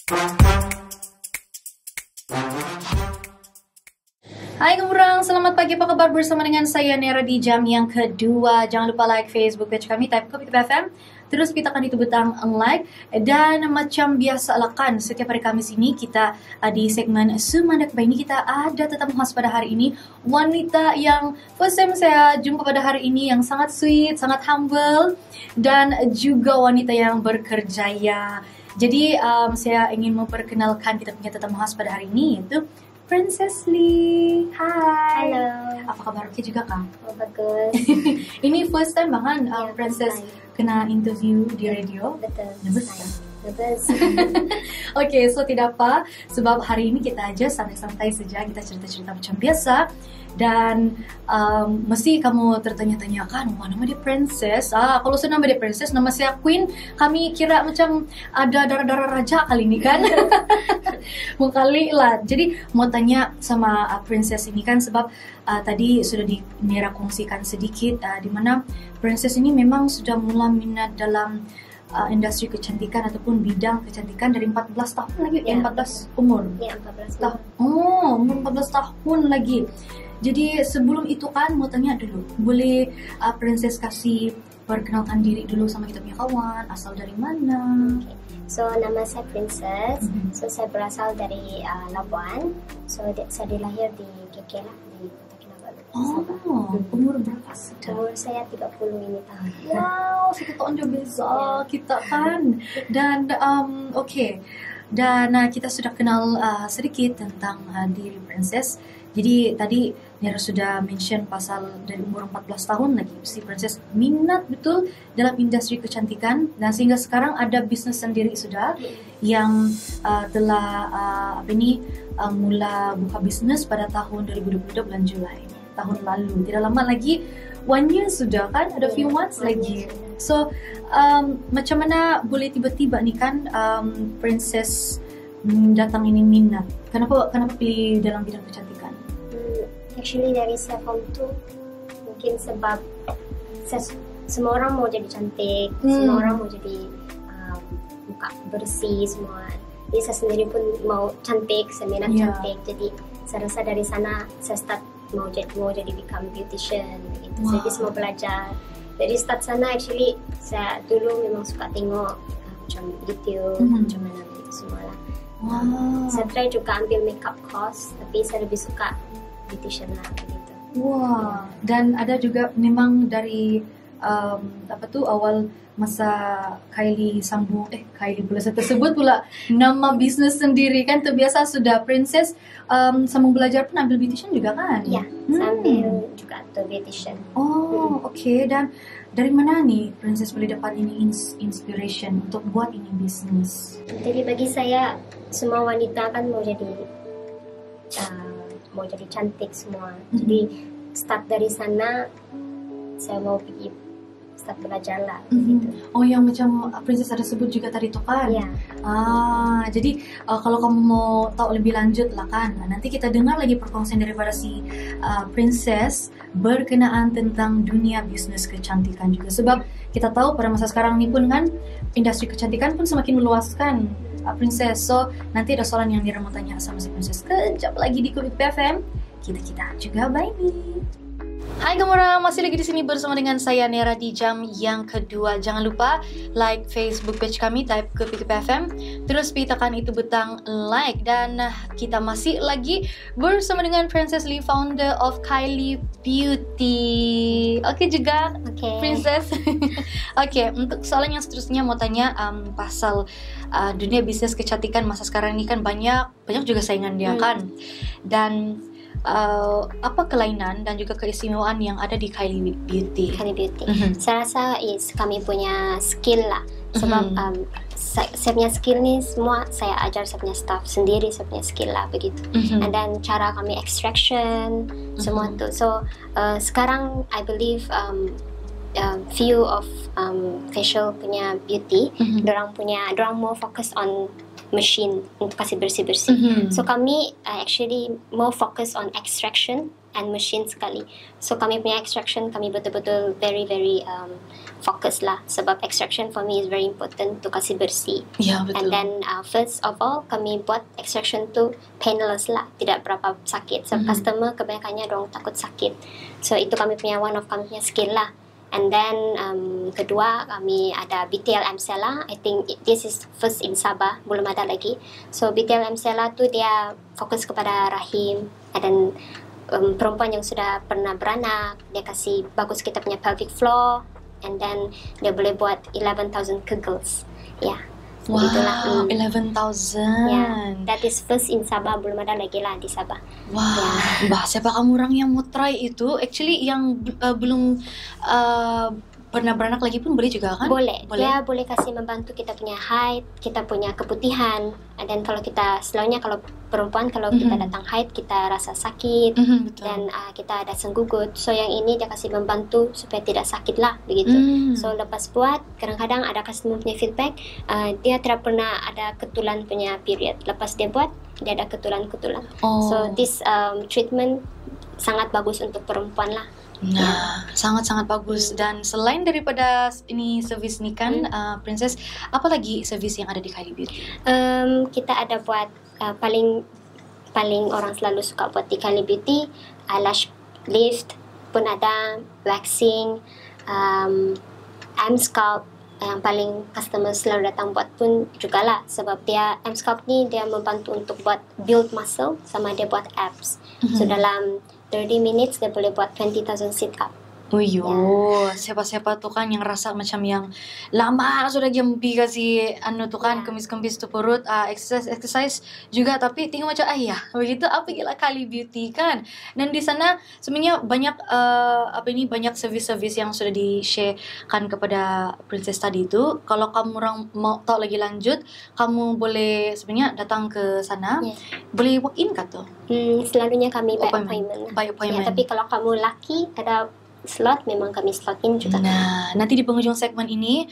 Hai gemurang, selamat pagi, apa kabar? Bersama dengan saya Nera di jam yang kedua. Jangan lupa like Facebook page kami, type Kopi FM. Terus pitakan itu butang like. Dan macam biasa lah kan, setiap hari Kamis ini kita di segmen Sumandak Bayi ini kita ada tetamu khas pada hari ini. Wanita yang first time saya jumpa pada hari ini, yang sangat sweet, sangat humble. Dan juga wanita yang berkerjaya. Jadi saya ingin memperkenalkan kita punya tetamu khas pada hari ini, yaitu Princess Lee. Hai. Halo. Apa kabar? Oke juga Kang? Oh, bagus. Ini first time banget Ya, Princess first time. kena interview di radio. Betul. Nervous Saya. kan? Nervous. Oke, so tidak apa, sebab hari ini kita aja santai-santai saja, kita cerita-cerita macam biasa. Dan mesti kamu tertanya-tanya kan, mana nama dia Princess? Kalau saya nama dia Princess, nama saya Queen. Kami kira macam ada darah-darah raja kali ini kan. Mengkali lah. Jadi mau tanya sama Princess ini kan, sebab tadi sudah Nera kongsikan sedikit di mana Princess ini memang sudah mula minat dalam industri kecantikan ataupun bidang kecantikan dari 14 tahun lagi. Ya. 14 umur. Ya, 14 tahun. tahun. Oh, umur 14 tahun lagi. Jadi sebelum itu kan mau tanya dulu, boleh Princess kasih perkenalkan diri dulu sama kita punya kawan, asal dari mana? Okay. So, nama saya Princess. So, saya berasal dari Labuan. So, saya dilahir di KK lah, di Kota Kinabalu, Sabah. Oh, umur berapa sudah? Umur saya 30 ini tahun. Wow, 1 tahun jauh beza kita kan. Dan oke. Dan kita sudah kenal sedikit tentang diri Princess. Jadi tadi Nera sudah mention pasal dari umur 14 tahun lagi si Princess minat betul dalam industri kecantikan, dan sehingga sekarang ada bisnes sendiri sudah yang telah mula buka bisnes pada tahun 2022 bulan Julai tahun lalu. Tidak lama lagi, 1 year sudah kan, ada few months lagi. So macam mana boleh tiba-tiba nih kan Princess datang ini minat? Kenapa pilih dalam bidang kecantikan? Actually dari saya form 2, mungkin sebab semua orang mau jadi cantik, semua orang mau jadi muka bersih semua. Jadi saya sendiri pun mau cantik, saya minat cantik. Jadi saya rasa dari sana saya start mau jadi become beautician gitu. Jadi semua belajar. Jadi start sana actually saya dulu memang suka tengok macam YouTube, macam mana gitu semua lah. Saya try juga ambil makeup course, tapi saya lebih suka beautician lah begitu. Wah, dan ada juga memang dari awal masa Kylie pula saya tersebut pula nama bisnes sendiri kan, terbiasa sudah Princess sambung belajar pun ambil beautician juga kan? Ya, saya ambil juga tuh beautician. Oh, oke. Dan dari mana nih Princess boleh dapat ini inspiration untuk buat ini bisnis? Jadi bagi saya semua wanita kan mau jadi cantik semua. Jadi start dari sana saya mau pergi start belajar lah gitu. Oh, yang macam Princess ada sebut juga tadi tuh kan? Ya. Jadi kalau kamu mau tahu lebih lanjut lah kan, nanti kita dengar lagi perkongsian daripada si Princess berkenaan tentang dunia bisnis kecantikan juga. Sebab kita tahu pada masa sekarang ini pun kan industri kecantikan pun semakin meluaskan, Princess. So nanti ada soalan yang Nera mau tanya sama si Princess kejap lagi di Kopi FM. Kita juga bye. Hai Gemora, masih lagi di sini bersama dengan saya Nera di jam yang kedua. Jangan lupa like Facebook page kami, type Kopi FM. Terus pitakan itu butang like. Dan kita masih lagi bersama dengan Princess Lee, founder of Kylie Beauty. Oke juga, Princess. Oke, untuk soalan yang seterusnya mau tanya pasal dunia bisnis kecantikan masa sekarang ini kan banyak juga saingan dia kan. Dan apa kelainan dan juga keistimewaan yang ada di Kylie Beauty? Kylie Beauty. Saya rasa kami punya skill lah. Sebab saya punya skill ni semua saya ajar saya punya staff sendiri, saya punya skill lah begitu. And then cara kami extraction semua tu. So sekarang I believe few of facial punya beauty, dorang more focus on machine untuk kasih bersih-bersih. So kami actually more focus on extraction and machine sekali. So kami punya extraction kami betul-betul very fokus lah, sebab extraction for me is very important to kasih bersih. Ya, betul. And then first of all kami buat extraction tu painless lah, tidak berapa sakit. So customer kebanyakannya dorang takut sakit. So itu kami punya one of kami punya skill lah. And then kedua kami ada BTL Mcella. I think this is first in Sabah, belum ada lagi. So BTL Mcella tu dia fokus kepada rahim, and then perempuan yang sudah pernah beranak, dia kasih bagus kita punya pelvic floor, and then dia boleh buat 11,000 kegels. Ya. So Wow, itulah. 11,000. Yeah, that is first in Sabah, belum ada lagi lah di Sabah. Wah, Mbak, siapa kamu orang yang mau try itu? Actually, yang belum pernah beranak lagi pun boleh juga kan? Boleh. Dia boleh kasih membantu kita punya height, kita punya keputihan. Dan kalau kita selalunya kalau perempuan kalau kita datang haid kita rasa sakit Betul. dan kita ada senggugut. So yang ini dia kasih membantu supaya tidak sakit lah begitu. So lepas buat kadang-kadang ada customer punya feedback dia tidak pernah ada ketulan punya period. Lepas dia buat dia ada ketulan-ketulan. So this treatment sangat bagus untuk perempuan lah. Nah, sangat-sangat bagus. Dan selain daripada ini servis ni kan, Princess, apa lagi servis yang ada di Kylie Beauty? Kita ada buat paling orang selalu suka buat di Kylie Beauty, eyelash lift pun ada, waxing, M-Sculpt yang paling customer selalu datang buat pun jugalah, sebab dia M-Sculpt ni dia membantu untuk buat build muscle sama dia buat abs. So dalam 30 minutes dia boleh buat 20,000 sit up. Siapa-siapa tuh kan yang rasa macam yang lama sudah jampi kasih tu kan, kemis-kemis tu perut, exercise juga, tapi tengok macam begitu apa gila Kylie Beauty kan. Dan di sana sebenarnya banyak banyak servis-servis yang sudah di-sharekan kepada Princess tadi itu. Kalau kamu orang mau tahu lagi lanjut, kamu boleh sebenarnya datang ke sana. Boleh walk in kah tuh? Selalunya kami by appointment. By appointment. Ya, tapi kalau kamu laki ada slot, memang kami slotin juga. Nah, nanti di penghujung segmen ini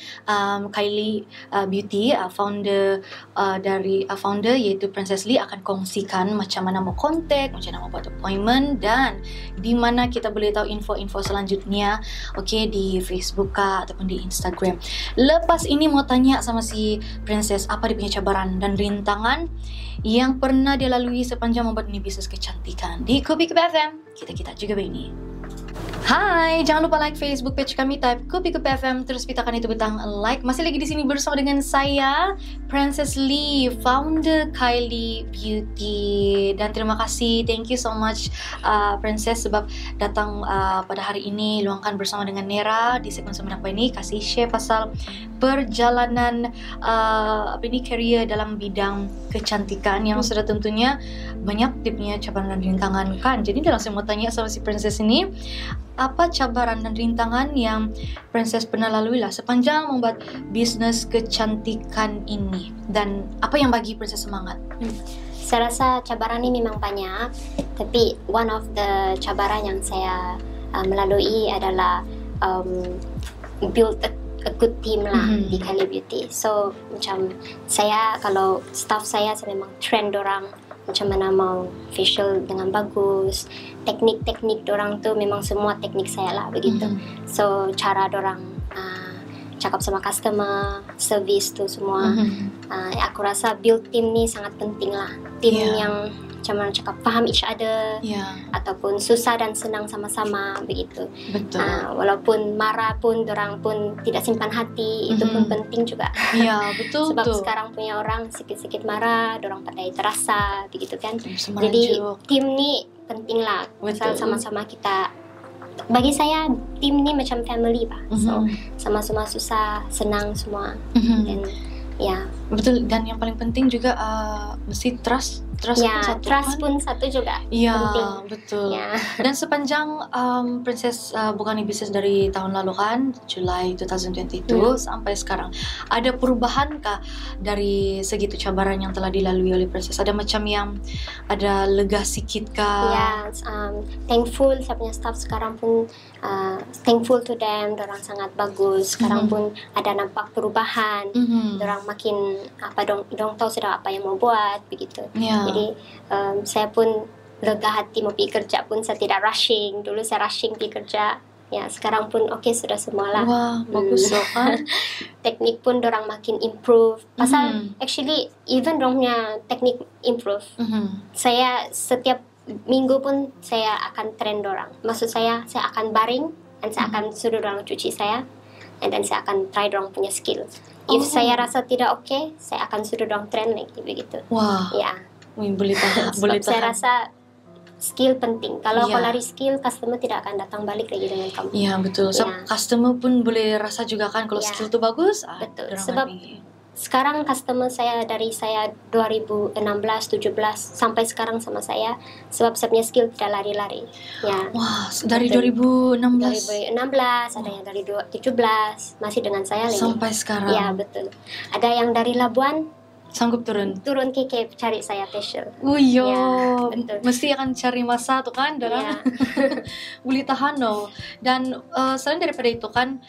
Kylie Beauty founder founder iaitu Princess Lee akan kongsikan macam mana mau kontak, macam mana mau buat appointment, dan di mana kita boleh tahu info-info selanjutnya di Facebook kah ataupun di Instagram. Lepas ini mau tanya sama si Princess apa dia punya cabaran dan rintangan yang pernah dia lalui sepanjang membuat ini bisnis kecantikan. Di Kopi FM kita juga begini. Hai, jangan lupa like Facebook page kami, type Kopi FM, terus pitakan itu butang like. Masih lagi di sini bersama dengan saya, Princess Lee, founder Kylie Beauty. Dan terima kasih, thank you so much Princess sebab datang pada hari ini, luangkan bersama dengan Nera di segmen Semenak ini, kasih share pasal perjalanan career dalam bidang kecantikan yang sudah tentunya banyak dia punya cabaran dan rintangan kan. Jadi dia langsung mau tanya sama si Princess ini, apa cabaran dan rintangan yang Princess pernah lalui lah sepanjang membuat bisnis kecantikan ini, dan apa yang bagi Princess semangat? Saya rasa cabaran ini memang banyak, tapi one of the cabaran yang saya melalui adalah build a good team lah di Kylie Beauty. So macam saya, kalau staff saya memang trend orang macam mana mau facial dengan bagus, teknik-teknik dorang tu memang semua teknik saya lah begitu. So cara dorang cakap sama customer, service tu semua, aku rasa build team ni sangat penting lah. Team yang macam mana cakap faham each other, ataupun susah dan senang sama-sama begitu. Betul. Walaupun marah pun dorang pun tidak simpan hati, itu pun penting juga. Ya, betul. Sebab sekarang punya orang sikit-sikit marah, dorang pandai terasa begitu kan. Semarajuk. Jadi tim ni penting lah. Asal sama-sama kita, bagi saya tim ni macam family pak. So sama-sama susah, senang semua. Dan betul, dan yang paling penting juga mesti trust pun satu juga penting. Betul. Dan sepanjang Princess bukan bisnis dari tahun lalu kan, Julai 2022 sampai sekarang, ada perubahan kah dari segitu cabaran yang telah dilalui oleh Princess? Ada macam yang ada lega sikit kah? Thankful saya punya staff sekarang pun, thankful to them, dorang sangat bagus. Sekarang pun ada nampak perubahan. Dorang makin dong tahu sudah apa yang mau buat begitu. Jadi saya pun lega hati mau pergi kerja pun saya tidak rushing. Dulu saya rushing pergi kerja. Ya, sekarang pun sudah semualah. Wah, bagus loh kan. Teknik pun dorang makin improve. Pasal actually even dorangnya teknik improve. Saya setiap minggu pun saya akan train dorang. Maksud saya akan baring dan saya akan suruh dorang cuci saya, dan saya akan try dorang punya skill. If saya rasa tidak okay, saya akan suruh dorang train lagi begitu. Wah. Ya. Boleh tahan. Sebab saya rasa skill penting. Kalau kau lari skill, customer tidak akan datang balik lagi dengan kamu. Iya, betul. Customer pun boleh rasa juga kan kalau skill tu bagus. Betul. Sebab sekarang customer saya dari saya 2016, 17 sampai sekarang sama saya, sebab saya punya skill tidak lari-lari. Ya. Wah, dari 2016. 2016, ada yang dari 2017 masih dengan saya lagi. Sampai sekarang. Ya, betul. Ada yang dari Labuan sanggup turun KK cari saya facial. Yo, betul. Mesti akan cari masa tuh kan, darah. Boleh tahan loh. Dan selain daripada itu kan,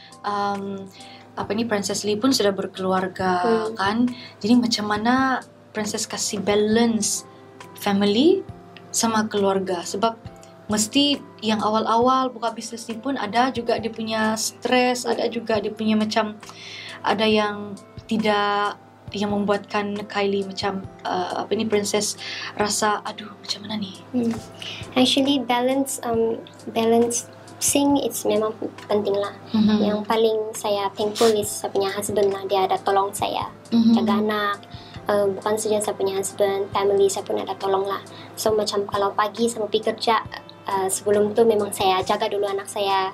Princess Lee pun sudah berkeluarga kan. Jadi macam mana Princess kasih balance family sama keluarga? Sebab mesti yang awal-awal buka bisnes ni pun ada juga dia punya stres, ada juga dia punya macam ada yang tidak, yang membuatkan Kylie macam Princess rasa aduh macam mana ni. Actually balancing it's memang penting lah. Yang paling saya thankful is saya punya husband lah, dia ada tolong saya jaga anak. Bukan saja saya punya husband, family saya pun ada tolong lah. So macam kalau pagi saya mau pergi kerja, sebelum tu memang saya jaga dulu anak saya,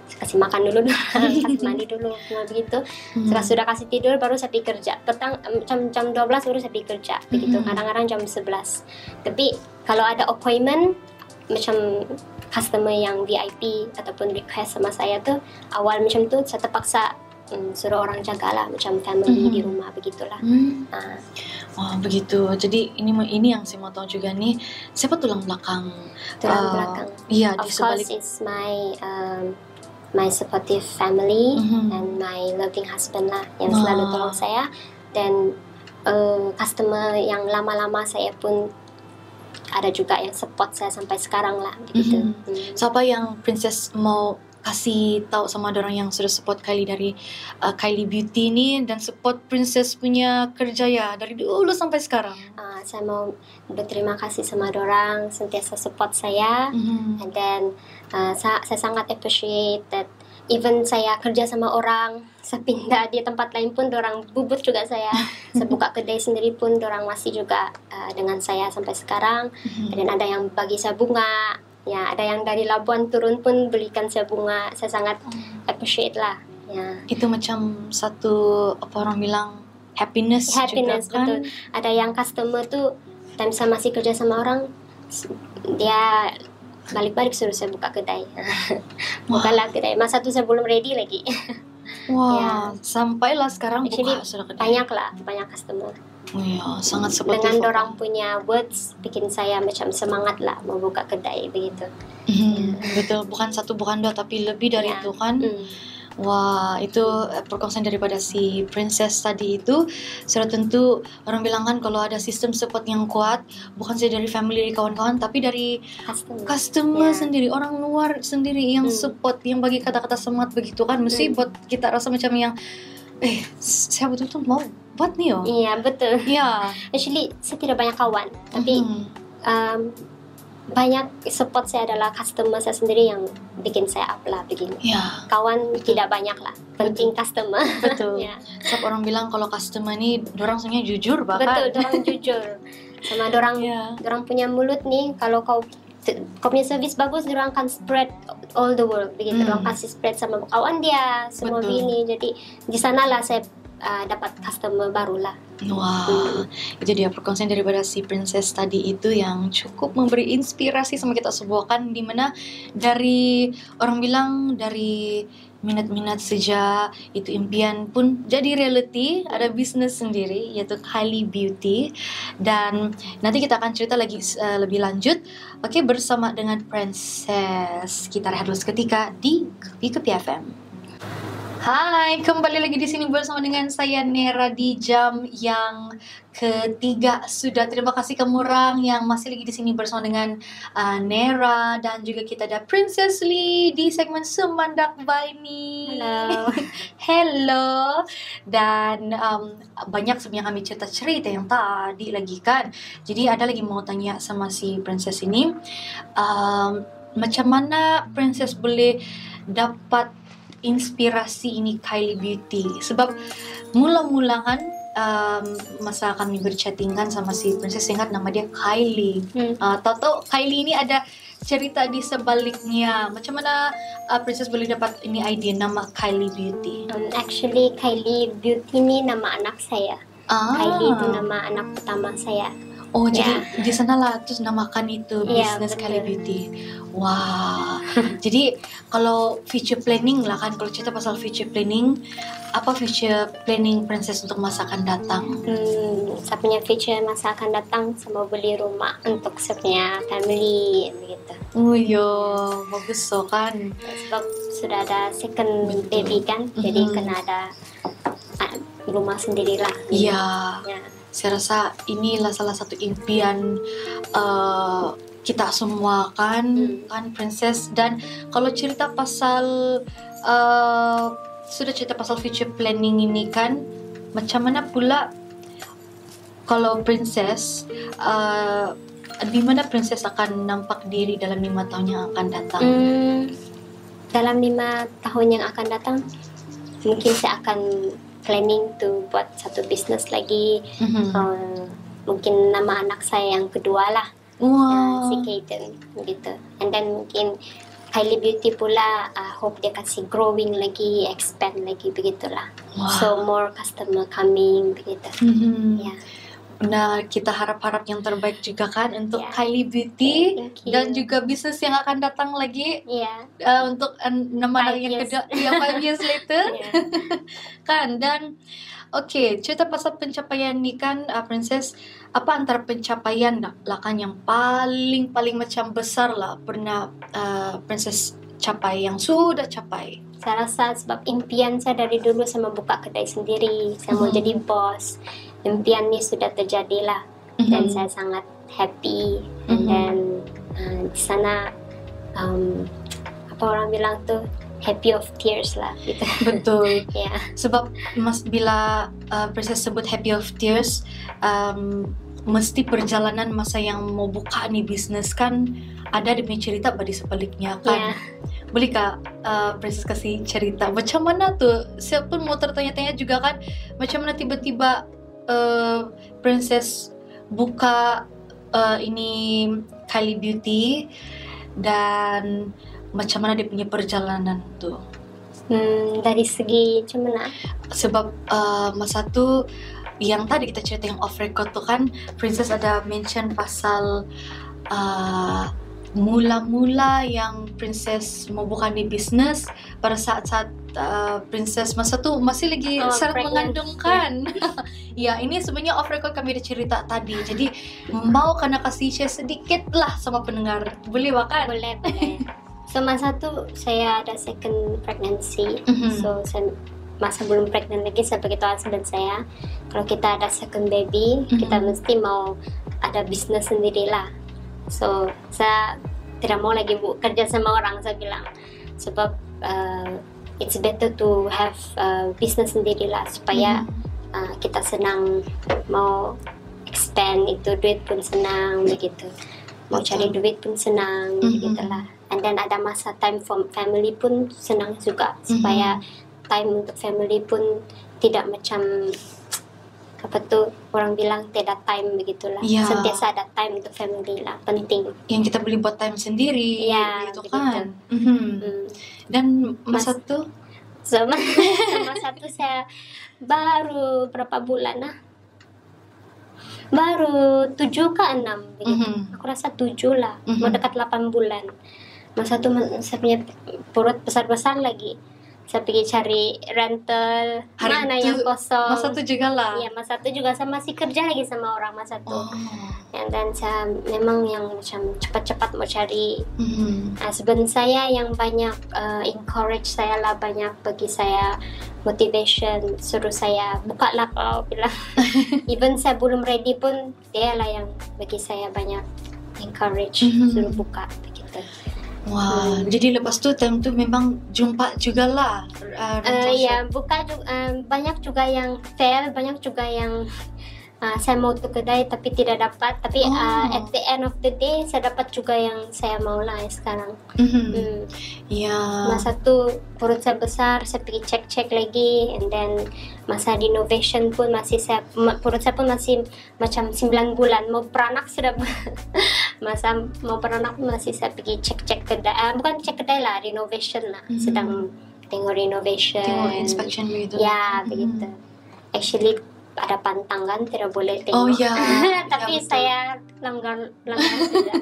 kasih makan dulu, kasih mandi dulu, semua begitu. Setelah sudah kasih tidur baru saya pergi kerja. Petang jam 12 baru saya pergi kerja. Begitu. Kadang-kadang jam 11. Tapi kalau ada appointment macam customer yang VIP ataupun request sama saya tu, awal macam tu saya terpaksa suruh orang jagalah macam family di rumah begitulah. Wah, begitu. Jadi ini yang saya mau tahu juga nih, siapa tulang belakang? Tulang belakang. Iya, of di sebalik. course it's my supportive family and my loving husband lah yang selalu tolong saya, dan customer yang lama-lama saya pun ada juga yang support saya sampai sekarang lah begitu. Siapa yang Princess mau kasih tahu sama orang yang sudah support Kylie dari Kylie Beauty ni dan support Princess punya kerja ya dari dulu sampai sekarang? Saya mau berterima kasih sama orang sentiasa support saya, and then saya sangat appreciate that even saya kerja sama orang, saya pindah di tempat lain pun orang bubut juga saya. Saya buka kedai sendiri pun orang masih juga dengan saya sampai sekarang. Dan ada yang bagi saya bunga, ya ada yang dari Labuan turun pun belikan saya bunga. Saya sangat appreciate lah. Ya. Itu macam satu orang bilang happiness juga kan? Betul. Ada yang customer tu time saya masih kerja sama orang, dia balik-balik suruh saya buka kedai. Bukalah kedai. Masa tu saya belum ready lagi. Wah, sampailah sekarang buka sudah kedai. Banyak customer. Ya, sangat supportive. Dengan dorang punya words bikin saya macam semangat lah mau buka kedai begitu. Betul, bukan satu bukan dua tapi lebih dari itu kan. Wah, itu perkongsian daripada si Princess tadi itu sudah tentu orang bilang kan kalau ada sistem support yang kuat bukan saja dari family, dari kawan-kawan tapi dari customer sendiri, orang luar sendiri yang support, yang bagi kata-kata semangat begitu kan, mesti buat kita rasa macam yang saya betul-betul mau buat nih oh. Iya, betul. Iya. Actually, saya tidak banyak kawan tapi banyak support saya adalah customer saya sendiri yang bikin saya up lah begini. Ya. Kawan tidak banyak lah. Penting customer. Betul. Sebab orang bilang kalau customer ni dorang sebenarnya jujur bahkan. Betul, dorang jujur. Sama dorang punya mulut nih, kalau kau punya service bagus, dorang akan spread all the world begitu. Dorang kasih spread sama kawan dia, semua begini. Jadi di sanalah saya dapat customer barulah. Wah, itu dia perkongsian daripada si Princess tadi itu yang cukup memberi inspirasi sama kita semua kan, dimana dari orang bilang dari minat-minat saja itu impian pun jadi reality, ada bisnes sendiri yaitu Kylie Beauty. Dan nanti kita akan cerita lagi lebih lanjut bersama dengan Princess. Kita rehat dulu seketika di Kopi FM. Hai, kembali lagi di sini bersama dengan saya Nera di jam yang ketiga sudah. Terima kasih kamu orang yang masih lagi di sini bersama dengan Nera, dan juga kita ada Princess Lee di segmen Semandak Baini. Halo. Hello. Dan banyak sebenarnya kami cerita-cerita yang tadi lagi kan. Jadi ada lagi mau tanya sama si Princess ini, macam mana Princess boleh dapat inspirasi ini Kylie Beauty? Sebab mula-mula kan masa kami berchattingan sama si Princess, ingat nama dia Kylie. Tahu-tahu Kylie ini ada cerita di sebaliknya. Macam mana Princess boleh dapat ini idea nama Kylie Beauty? Actually Kylie Beauty ni nama anak saya. Kylie itu nama anak pertama saya. Oh, jadi di sanalah terus namakan itu bisnis betul. Kylie Beauty. Wah. Jadi kalau future planning lah kan, kalau cerita pasal future planning, apa future planning Princess untuk masa akan datang? Saya punya future masa akan datang, saya mau beli rumah untuk saya punya family begitu. Oh yo, bagus so kan. Sebab sudah ada second baby kan, jadi kena ada rumah sendirilah. Iya. Ya. Saya rasa inilah salah satu impian kita semua kan, kan Princess. Dan kalau cerita pasal sudah cerita pasal future planning ini kan, macam mana pula kalau Princess, di mana Princess akan nampak diri dalam 5 tahun yang akan datang? Dalam 5 tahun yang akan datang, mungkin saya akan planning to buat satu bisnes lagi. Mungkin nama anak saya yang kedua lah. Wow. Si Kaden gitu. And then mungkin Kylie Beauty pula, hope dia kasih growing lagi, expand lagi begitulah. Wow. So more customer coming begitu. Ya. Nah, kita harap-harap yang terbaik juga kan untuk Kylie Beauty dan juga bisnis yang akan datang lagi. Untuk nama yang kedua, 5 years later. Kan. Dan cerita pasal pencapaian ni kan, Princess, apa antara pencapaian lah kan yang paling macam besar lah pernah Princess capai, yang sudah capai? Saya rasa sebab impian saya dari dulu sama buka kedai sendiri, saya mau jadi bos. Impian ni sudah terjadilah, dan saya sangat happy. And then di sana apa orang bilang tuh, happy of tears lah gitu. Betul. Sebab bila Princess sebut happy of tears, mesti perjalanan masa yang mau buka nih bisnis kan ada demi cerita di sebaliknya kan. Bolehkah Princess kasih cerita macam mana tuh? Saya pun mau tertanya-tanya juga kan, macam mana tiba-tiba Princess buka ini Kylie Beauty, dan macam mana dia punya perjalanan tuh? Dari segi macam mana? Sebab masa tu yang tadi kita cerita yang off record tuh kan, Princess ada mention pasal mula-mula yang Princess mau buka di bisnes pada saat-saat Princess masa tu masih lagi sangat mengandung kan. Ya, ini sebenarnya off record kami ada cerita tadi. Jadi mau kena kasih share sedikit lah sama pendengar. Boleh kan? Boleh. So masa tu saya ada second pregnancy. So saya masa belum pregnant lagi, saya beritahu husband saya, kalau kita ada second baby, kita mesti mau ada bisnes sendirilah. So saya tidak mau lagi kerja sama orang, saya bilang. Sebab it's better to have bisnes sendirilah, supaya kita senang mau expand itu, duit pun senang begitu. Mau cari duit pun senang begitulah. And then ada masa time for family pun senang juga, supaya time untuk family pun tidak macam apa tuh orang bilang tidak time begitulah. Sentiasa ada time untuk family lah, penting. Yang kita boleh buat time sendiri, gitu kan. Dan masa tuh sama satu saya baru berapa bulan baru 7 ke 6 begitu. Aku rasa 7 lah, mau dekat 8 bulan. Masa tu saya punya perut besar-besar lagi. saya pergi cari rental Hari mana itu, yang kosong. masa itu juga lah. Iya, masa itu juga saya masih kerja lagi sama orang masa itu. Oh. Dan saya memang yang macam cepat-cepat mau cari. Mhm. Husband saya yang banyak encourage saya lah, banyak bagi saya motivation, suruh saya buka lah kalau bilang. Even saya belum ready pun dia lah yang bagi saya banyak encourage, suruh buka begitu. Wah, jadi lepas tu time tu memang jumpa jugalah rental Ya, shop. buka juga, banyak juga yang fail, banyak juga yang saya mau ke kedai tapi tidak dapat. Tapi at the end of the day saya dapat juga yang saya mau lah sekarang. Ya. Masa tu perut saya besar, saya pergi cek-cek lagi, and then masa di innovation pun masih perut saya pun masih macam 9 bulan mau beranak sudah. Masa mau beranak masih saya pergi cek-cek kedai, bukan cek kedai lah, renovation lah, sedang tengok renovation, Tengok inspection begitu. ya begitu. Actually ada pantang kan, tidak boleh tengok. Oh ya. Tapi Ya, betul. saya langgar sudah.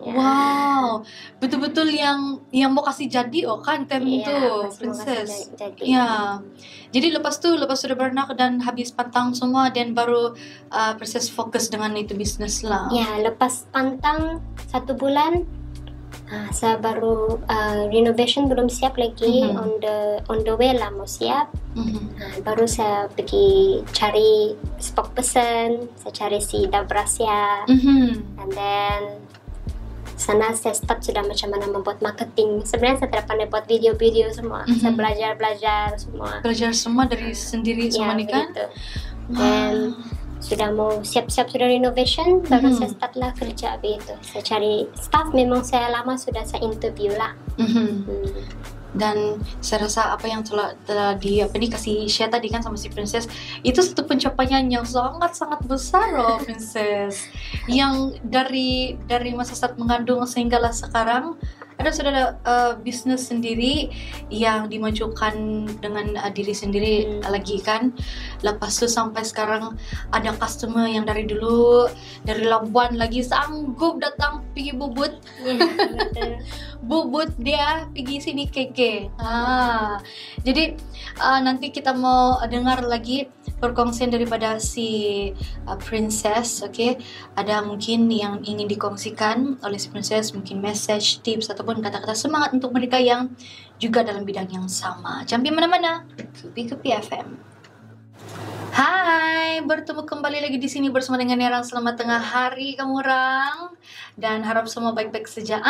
Ya. Wow, betul-betul yang mau kasih jadi kan time Iya, tu masih mau kasih Princess. jadi. Ya. Jadi lepas sudah beranak dan habis pantang semua, dan baru Princess fokus dengan itu bisnes lah. Ya, lepas pantang 1 bulan, saya baru renovation belum siap lagi, on the way lah mau siap. Baru saya pergi cari spokesperson, saya cari si Dabrasia, and then sana saya start sudah macam mana membuat marketing. Sebenarnya saya tidak pandai buat video-video semua, saya belajar semua. Belajar semua dari sendiri semua ni kan? Begitu. Dan sudah mau siap-siap sudah renovation, baru saya start lah kerja begitu. Saya cari staff, memang saya lama sudah saya interview lah. Dan saya rasa apa yang telah kasih share tadi kan sama si Princess, itu satu pencapaian yang sangat-sangat besar loh Princess. Yang dari masa saat mengandung sehinggalah sekarang sudah ada bisnis sendiri yang dimajukan dengan diri sendiri lagi kan. Lepas tu sampai sekarang ada customer yang dari dulu dari Labuan lagi sanggup datang pergi bubut. Bubut dia pergi sini keke. Jadi nanti kita mau dengar lagi perkongsian daripada si Princess. Okay, ada mungkin yang ingin dikongsikan oleh si Princess, mungkin message, tips ataupun kata-kata semangat untuk mereka yang juga dalam bidang yang sama. Jangan pergi mana-mana, Kepi FM. Hai, bertemu kembali lagi di sini bersama dengan Nera. Selamat tengah hari kamu orang, dan harap semua baik-baik saja.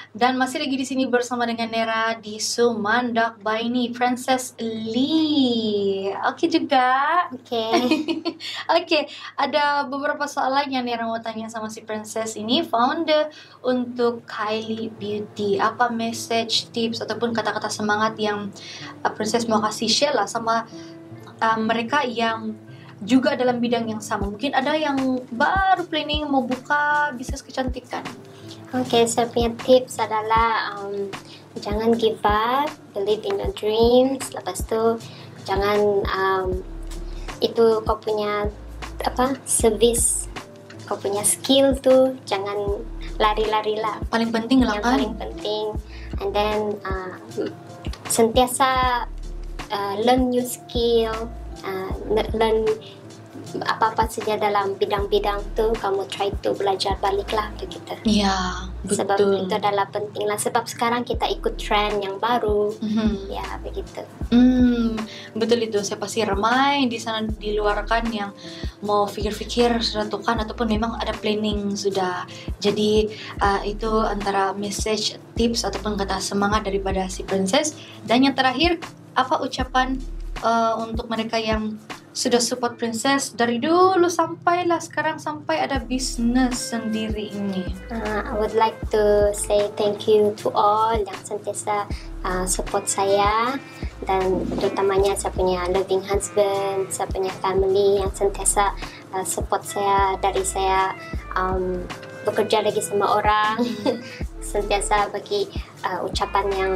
Dan masih lagi di sini bersama dengan Nera di Sumandak by ni Princess Lee. Oke juga. Oke, ada beberapa soalan yang Nera mau tanya sama si Princess ini, founder untuk Kylie Beauty. Apa message, tips ataupun kata-kata semangat yang Princess mau kasih share lah sama mereka yang juga dalam bidang yang sama? Mungkin ada yang baru planning mau buka bisnis kecantikan. Okay, saya punya tips adalah jangan give up, believe in your dreams. Lepas tu jangan itu kau punya service, kau punya skill tu jangan lari-lari lah. Paling penting lah kan. Paling penting. And then sentiasa learn new skill, learn apa-apa saja dalam bidang-bidang tu, kamu try to belajar balik lah begitu. Ya, betul. Sebab itu adalah penting lah, sebab sekarang kita ikut trend yang baru. Ya, begitu. Betul itu. Saya pasti ramai di sana di luar kan yang mau fikir-fikir suatu kan, ataupun memang ada planning sudah. Jadi itu antara message, tips ataupun kata semangat daripada si Princess. Dan yang terakhir, apa ucapan untuk mereka yang sudah support Princess dari dulu sampailah sekarang sampai ada bisnis sendiri ini? I would like to say thank you to all yang sentiasa support saya, dan terutamanya saya punya loving husband, saya punya family yang sentiasa support saya dari saya bekerja lagi sama orang. Sentiasa bagi ucapan yang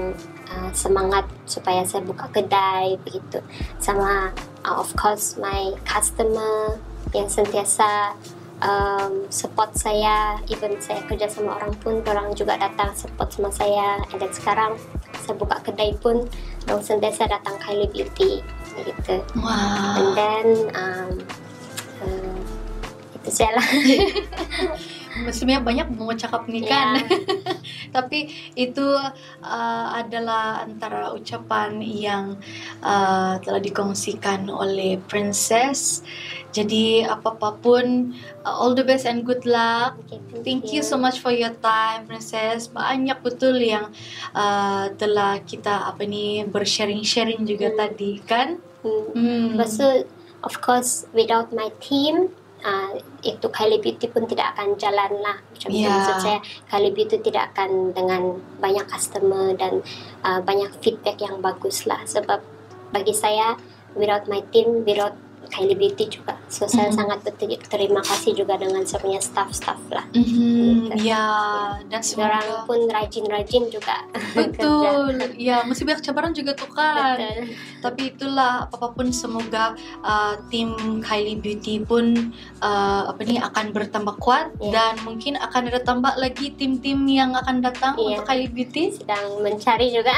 semangat supaya saya buka kedai begitu. Sama of course my customer yang sentiasa support saya, even saya kerja sama orang pun orang juga datang support sama saya. Dan sekarang saya buka kedai pun Dong sentiasa datang Kylie Beauty gitu. Wah. And then itu saya lah. Sebenarnya banyak mau cakap nih kan. Tapi itu adalah antara ucapan yang telah dikongsikan oleh Princess. Jadi apapun, all the best and good luck. Okay, Thank you so much for your time, Princess. Banyak betul yang telah kita bersharing-sharing juga tadi kan. So of course without my team, itu Kylie Beauty pun tidak akan jalan lah. Maksud saya Kylie Beauty tidak akan dengan banyak customer dan banyak feedback yang bagus lah. Sebab bagi saya without my team, without Kylie Beauty juga. So saya sangat berterima kasih juga dengan semuanya staff-staff lah. Ya, dan orang pun rajin-rajin juga. Betul. Ya, masih banyak cabaran juga tuh kan. Betul. Tapi itulah apapun, semoga tim Kylie Beauty pun akan bertambah kuat dan mungkin akan ada tambah lagi tim-tim yang akan datang untuk Kylie Beauty. Sedang mencari juga.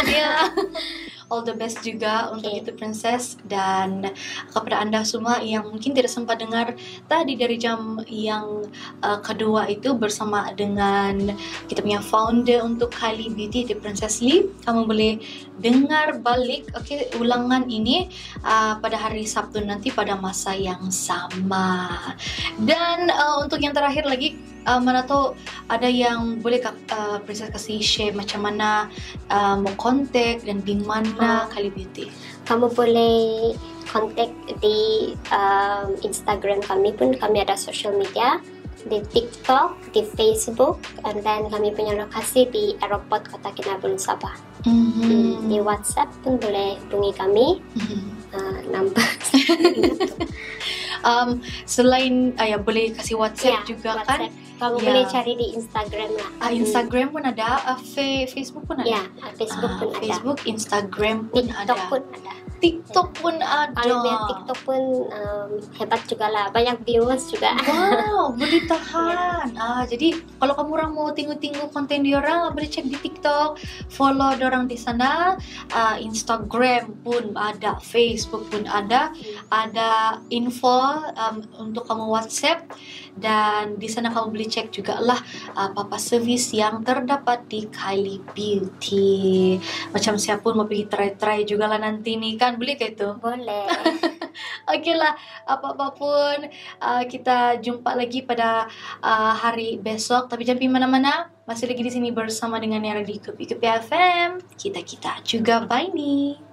All the best juga untuk itu Princess, dan kepada Anda semua yang mungkin tidak sempat dengar tadi dari jam yang kedua itu bersama dengan kita punya founder untuk Kylie Beauty, di Princess Lee. Kamu boleh dengar balik ulangan ini pada hari Sabtu nanti pada masa yang sama. Dan untuk yang terakhir lagi, mana tahu ada yang boleh Princess kasih share macam mana mau kontak dan di mana Kylie Beauty. Kamu boleh kontak di Instagram kami pun, kami ada social media, di TikTok, di Facebook, and then kami punya lokasi di Aeroport Kota Kinabalu, Sabah. Di WhatsApp pun boleh hubungi kami. Number selain boleh kasih WhatsApp juga WhatsApp. kan. Kamu boleh cari di Instagram lah. Instagram pun ada, Facebook pun ada. Facebook pun ada. Facebook, Instagram pun TikTok ada. pun ada. TikTok pun ada. Kalau lihat TikTok pun hebat juga lah, banyak viewers juga. Wow, boleh tahan. Jadi kalau kamu orang mau tengok-tengok konten diorang, boleh cek di TikTok, follow diorang di sana. Instagram pun ada, Facebook pun ada info untuk kamu WhatsApp, dan di sana kamu boleh cek juga lah apa servis yang terdapat di Kylie Beauty. Macam saya pun mau pergi try juga lah nanti nih kan, boleh ke itu? Boleh. Okey lah, apa-apa pun kita jumpa lagi pada hari besok. Tapi jangan pergi mana-mana, masih lagi di sini bersama dengan Yara di Kupi FM. Kita juga bye nih.